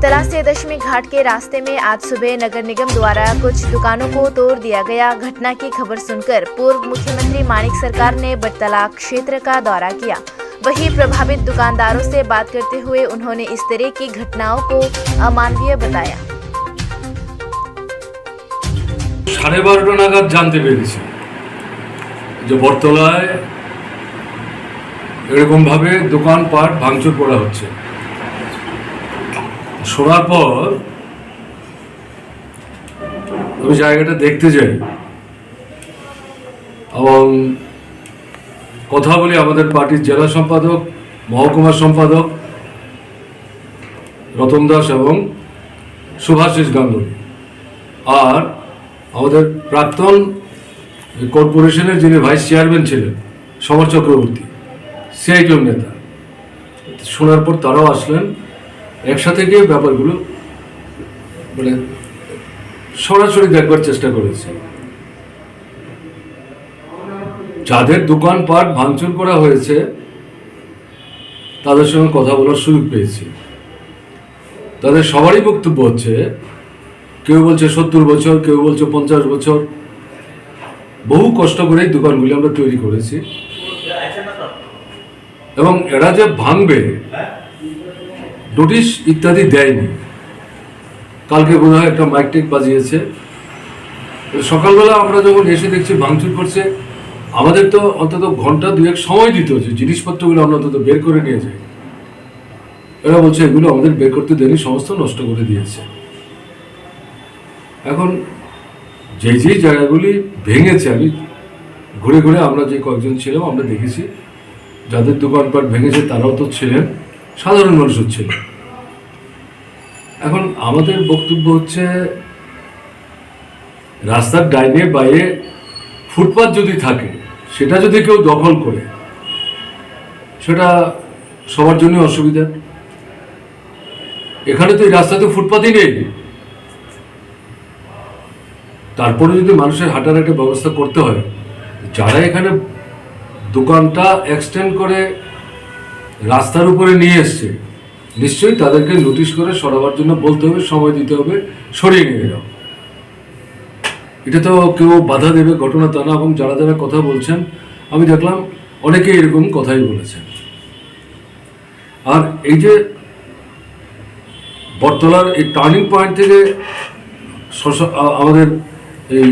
बड़तला से दशमी घाट के रास्ते में आज सुबह नगर निगम द्वारा कुछ दुकानों को तोड़ दिया गया। घटना की खबर सुनकर पूर्व मुख्यमंत्री माणिक सरकार ने बड़तला क्षेत्र का दौरा किया। वहीं प्रभावित दुकानदारों से बात करते हुए उन्होंने इस तरह की घटनाओं को अमानवीय बताया। 12:30 নাগাদ জানতে পেরেছি যে বড়তলায় এরকম ভাবে দোকানপাট ভাঙচুর করা হচ্ছে। শোনার পর আমি জায়গাটা দেখতে যাই এবং কথা বলি আমাদের পার্টির জেলা সম্পাদক, মহকুমা সম্পাদক রতন দাস এবং শুভাশিস গাঙ্গুলি আর আমাদের প্রাক্তন কর্পোরেশনের যিনি ভাইস চেয়ারম্যান ছিলেন সমর চক্রবর্তী, সিআইটিএম নেতা। শোনার পর তারাও আসলেন, একসাথে গিয়ে ব্যাপারগুলো মানে সরাসরি দেখবার চেষ্টা করেছে। যাদের দোকানপাট ভাঙচুর করা হয়েছে তাদের সঙ্গে কথা বলার সুযোগ পেয়েছি। তাদের সবারই বক্তব্য হচ্ছে, কেউ বলছে 70 বছর, কেউ বলছে 50 বছর, বহু কষ্ট করে এই দোকানগুলি আমরা তৈরি করেছি এবং এরা যে ভাঙবে নোটিশ ইত্যাদি দেয়নি। কালকে বোধহয় একটা মাইক টেক বাজিয়েছে। সকালবেলা আমরা যখন এসে দেখছি ভাঙচুর করছে, আমাদের তো অন্তত ঘন্টা 2-1 সময় দিতে হচ্ছে জিনিসপত্রগুলো আমরা অন্তত বের করে নিয়ে যাই। এরা বলছে এগুলো আমাদের বের করতে দেয়নি, সমস্ত নষ্ট করে দিয়েছে। এখন যেই জায়গাগুলি ভেঙেছে, আমি ঘুরে ঘুরে আমরা যে কয়েকজন ছিলাম আমরা দেখেছি, যাদের দোকানপাট ভেঙেছে তারাও তো ছিলেন, সাধারণ মানুষও ছিলেন। এখন আমাদের বক্তব্য হচ্ছে, রাস্তার ডাইনে বাইরে ফুটপাত যদি থাকে, সেটা যদি কেউ দখল করে, সেটা সবার জন্য অসুবিধা। এখানে তো এই রাস্তাতে ফুটপাতই নেই, তারপরে যদি মানুষের হাঁটার একটা ব্যবস্থা করতে হয়, যারা এখানে দোকানটা এক্সটেন্ড করে রাস্তার উপরে নিয়ে এসছে, নিশ্চয়ই তাদেরকে নোটিশ করে সরাবার জন্য বলতে হবে, সময় দিতে হবে, সরিয়ে নিয়ে যাও। এটা তো কেউ বাধা দেবে ঘটনা তা না। এবং যারা যারা কথা বলছেন আমি দেখলাম অনেকেই এরকম কথাই বলেছেন। আর এই যে বড়তলার এই টার্নিং পয়েন্ট থেকে আমাদের এই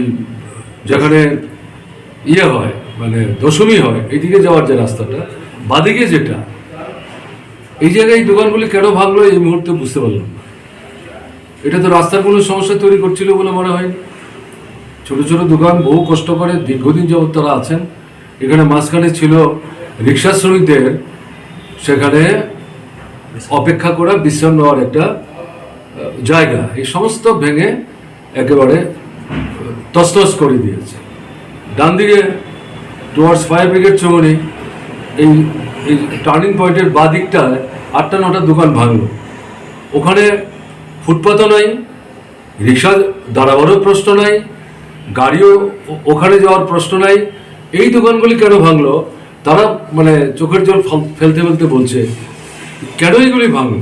যেখানে হয় মানে দশমী হয়, এইদিকে যাওয়ার যে রাস্তাটা বাদিকে যেটা, এই জায়গায় এই দোকানগুলি কেন ভাঙলো এই মুহূর্তে বুঝতে পারলাম না। এটা তো রাস্তার কোনো সমস্যা তৈরি করছিল বলে মনে হয়নি। ছোট ছোট দোকান বহু কষ্ট করে দীর্ঘদিন যাবৎ তারা আছেন। এখানে মাঝখানে ছিল রিক্সা শ্রমিকদের সেখানে অপেক্ষা করা, বিশ্রাম নেওয়ার একটা জায়গা। এই সমস্ত ভেঙে একেবারে তছনছ করে দিয়েছে। ডান দিকে টুয়ার্ডস ফায়ার ব্রিগেড চৌমনি, এই টার্নিং পয়েন্টের বাঁ দিকটায় 8-9টা দোকান ভাঙলো। ওখানে ফুটপাতও নাই, রিক্সা দাঁড়াবারও প্রশ্ন নাই, গাড়িও ওখানে যাওয়ার প্রশ্ন নাই। এই দোকানগুলি কেন ভাঙলো তারা মানে চোখের জল ফেলতে ফেলতে বলছে, কেন এইগুলি ভাঙলো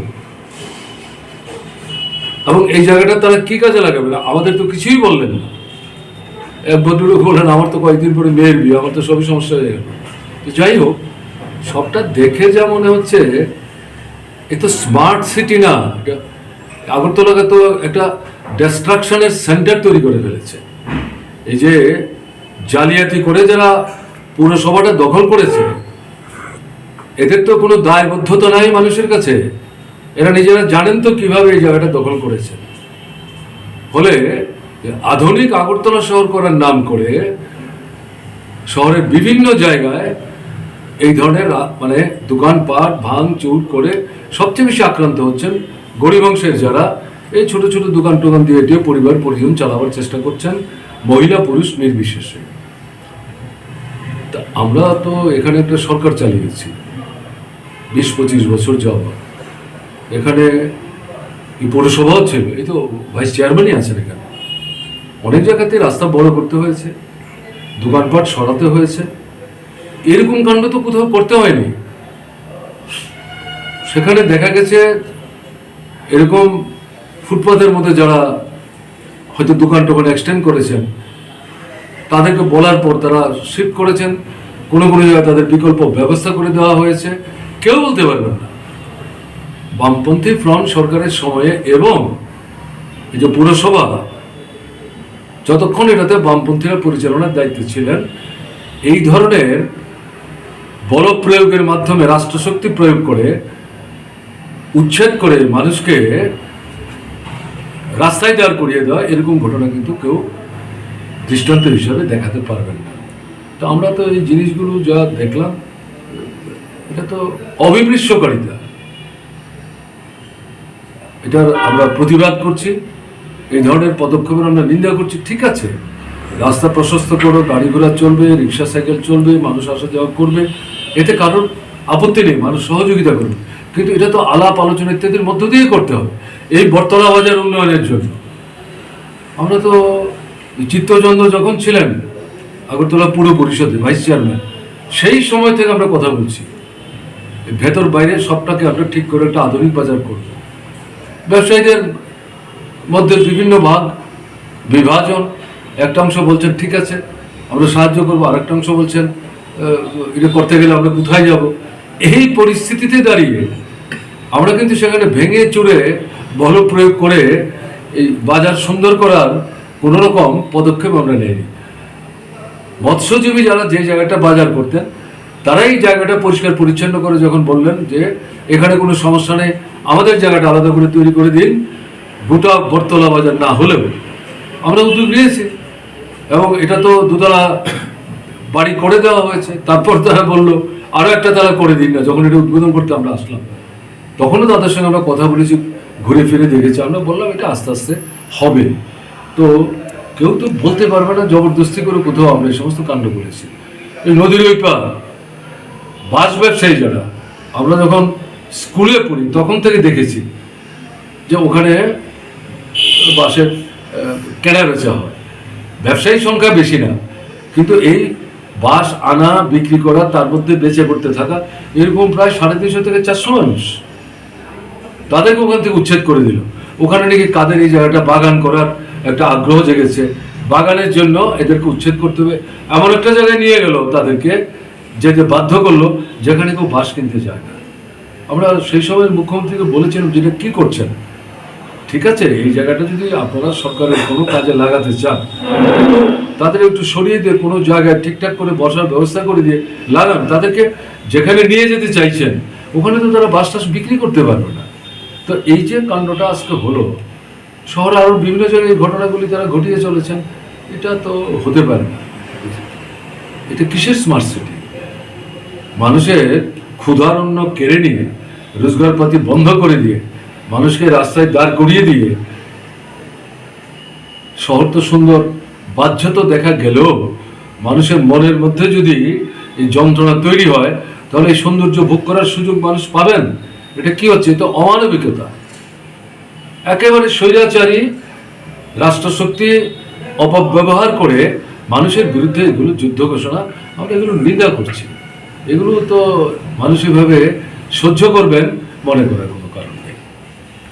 এবং এই জায়গাটা তারা কি কাজে লাগাবে না। আমাদের তো কিছুই বললেন না। এক ভদ্রলোক বললেন, আমার তো কয়েকদিন পরে মেয়ের বিয়ে, আমার তো সবই সমস্যা হয়ে গেল। যাই হোক, সবটা দেখে যা মনে হচ্ছে, এ তো স্মার্ট সিটি না, আগরতলাকে তো একটা ডিস্ট্রাকশনের সেন্টার তৈরি করে ফেলেছে। এই যে জালিয়াতি করে যারা পুরসভাটা দখল করেছে, এদের তো কোনো দায়বদ্ধতা নাই মানুষের কাছে। এরা নিজেরা জানেন তো কিভাবে এই জায়গাটা দখল করেছে। ফলে আধুনিক আগরতলা শহর করার নাম করে শহরের বিভিন্ন জায়গায় এই ধরনের মানে দোকানপাট ভাঙচুর করে সবচেয়ে বেশি আক্রান্ত হচ্ছেন গরিব অংশের যারা এই ছোট ছোট দোকান টোকান দিয়ে পরিবার পরিজন চালাবার চেষ্টা করছেন, মহিলা পুরুষ নির্বিশেষে। তা আমরা তো এখানে একটা সরকার চালিয়েছি 20-25 বছর যাওয়া। এখানে এই পৌরসভাও ছিল, এই তো ভাইস চেয়ারম্যানই আছেন। এখানে অনেক জায়গাতে রাস্তা বড় করতে হয়েছে, দোকানপাট সরাতে হয়েছে। এরকম কাণ্ড তো কোথাও করতে হয়নি। সেখানে দেখা গেছে এরকম ফুটপাথের মধ্যে যারা হয়তো দোকান টোকান এক্সটেন্ড করেছেন, তাদেরকে বলার পর তারা শিফট করেছেন, কোনো কোনো জায়গায় তাদের বিকল্প ব্যবস্থা করে দেওয়া হয়েছে। কেউ বলতে পারবেন না বামপন্থী ফ্রন্ট সরকারের সময়ে এবং এই যে পুরসভা যতক্ষণ এটাতে বামপন্থীরা পরিচালনার দায়িত্বে ছিলেন, এই ধরনের বল প্রয়োগের মাধ্যমে রাষ্ট্রশক্তি প্রয়োগ করে উচ্ছেদ করে মানুষকে রাস্তায় দাঁড় করিয়ে দেওয়া, এরকম ঘটনা কিন্তু কেউ দৃষ্টান্ত হিসাবে দেখাতে পারবেন না। তো আমরা তো এই জিনিসগুলো যা দেখলাম, এটা তো অবিমৃষ্যকারিতা, এটার আমরা প্রতিবাদ করছি। এই ধরনের পদক্ষেপের আমরা নিন্দা করছি। ঠিক আছে, রাস্তা প্রশস্ত করো, গাড়ি ঘোড়া চলবে, রিক্সা সাইকেল চলবে, মানুষ আসা যাওয়া করবে, এতে কারোর আপত্তি নেই, মানুষ সহযোগিতা করবে। কিন্তু এটা তো আলাপ আলোচনা ইত্যাদির মধ্য দিয়ে করতে হবে এই বটতলা বাজার উন্নয়নের জন্য। আমরা তো চিত্তচন্দ্র যখন ছিলেন আগরতলা পুর পরিষদে ভাইস চেয়ারম্যান, সেই সময় থেকে আমরা কথা বলছি ভেতর বাইরে সবটাকে আমরা ঠিক করে একটা আধুনিক বাজার করব। ব্যবসায়ীদের মধ্যে বিভিন্ন ভাগ বিভাজন, একটা অংশ বলছেন ঠিক আছে আমরা সাহায্য করবো, আরেকটা অংশ বলছেন এটা করতে গেলে আমরা কোথায় যাব। এই পরিস্থিতিতে দাঁড়িয়ে আমরা কিন্তু সেখানে ভেঙে চুরে বল প্রয়োগ করে এই বাজার সুন্দর করার কোনো রকম পদক্ষেপ আমরা নেইনি। মৎস্যজীবী যারা যে জায়গাটা বাজার করতেন, তারাই জায়গাটা পরিষ্কার পরিচ্ছন্ন করে যখন বললেন যে এখানে কোনো সমস্যা নেই, আমাদের জায়গাটা আলাদা করে তৈরি করে দিন, গোটা বটতলা বাজার না হলেও আমরা উদ্যোগ নিয়েছি এবং এটা তো দুতলা বাড়ি করে দেওয়া হয়েছে। তারপর তারা বললো আরও একটা তারা করে দিন না। যখন এটা উদ্বোধন করতে আমরা আসলাম, তখনও তাদের সঙ্গে আমরা কথা বলেছি, ঘুরে ফিরে দেখেছি। আমরা বললাম এটা আস্তে আস্তে হবে। তো কেউ তো বলতে পারবে না জবরদস্তি করে কোথাও আমরা এই সমস্ত কাণ্ড করেছি। এই নদীর ওই পার বাস ব্যবসায়ী যারা, আমরা যখন স্কুলে পড়ি তখন থেকে দেখেছি যে ওখানে বাসের কেনা বেচা হয়, ব্যবসায়ী সংখ্যা বেশি না, কিন্তু এই বাস আনা বিক্রি করা, তার মধ্যে বেঁচে পড়তে থাকা, এরকম প্রায় 350 থেকে 400 মানুষ, তাদেরকে ওখান থেকে উচ্ছেদ করে দিল। ওখানে নাকি কাদের এই জায়গাটা বাগান করার একটা আগ্রহ জেগেছে, বাগানের জন্য এদেরকে উচ্ছেদ করতে হবে, এমন একটা জায়গায় নিয়ে গেল, তাদেরকে যেতে বাধ্য করলো যেখানে কেউ বাস কিনতে চায় না। আমরা সেই সময় মুখ্যমন্ত্রীকে বলেছিলাম যেটা কি করছেন, ঠিক আছে এই জায়গাটা যদি আপনারা সরকারের কোনো কাজে লাগাতে চান, তাদের একটু সরিয়ে দিয়ে কোনো জায়গায় ঠিকঠাক করে বসার ব্যবস্থা করে দিয়ে লাগান। তাদেরকে যেখানে নিয়ে যেতে চাইছেন ওখানে তো তারা বাস টাস বিক্রি করতে পারবে না। তো এই যে কাণ্ডটা আজকে হলো, শহরে আরও বিভিন্ন জায়গায় এই ঘটনাগুলি তারা ঘটিয়ে চলেছেন, এটা তো হতে পারে না। এটা কিসের স্মার্ট সিটি? মানুষের ক্ষুধারণ্য কেড়ে নিয়ে, রোজগারপাতি বন্ধ করে দিয়ে, মানুষকে রাস্তায় দাঁড় করিয়ে দিয়ে, শহর তো সুন্দর বাহ্যত দেখা গেলেও মানুষের মনের মধ্যে যদি এই যন্ত্রণা তৈরি হয়, তাহলে এই সৌন্দর্য ভোগ করার সুযোগ মানুষ পাবেন? এটা কি হচ্ছে? এটা অমানবিকতা, একেবারে স্বৈরাচারী রাষ্ট্রশক্তি অপব্যবহার করে মানুষের বিরুদ্ধে এগুলো যুদ্ধ ঘোষণা। আমরা এগুলো নিন্দা করছি। এগুলো তো মানুষ এভাবে সহ্য করবেন মনে করার কোনো কারণ নেই।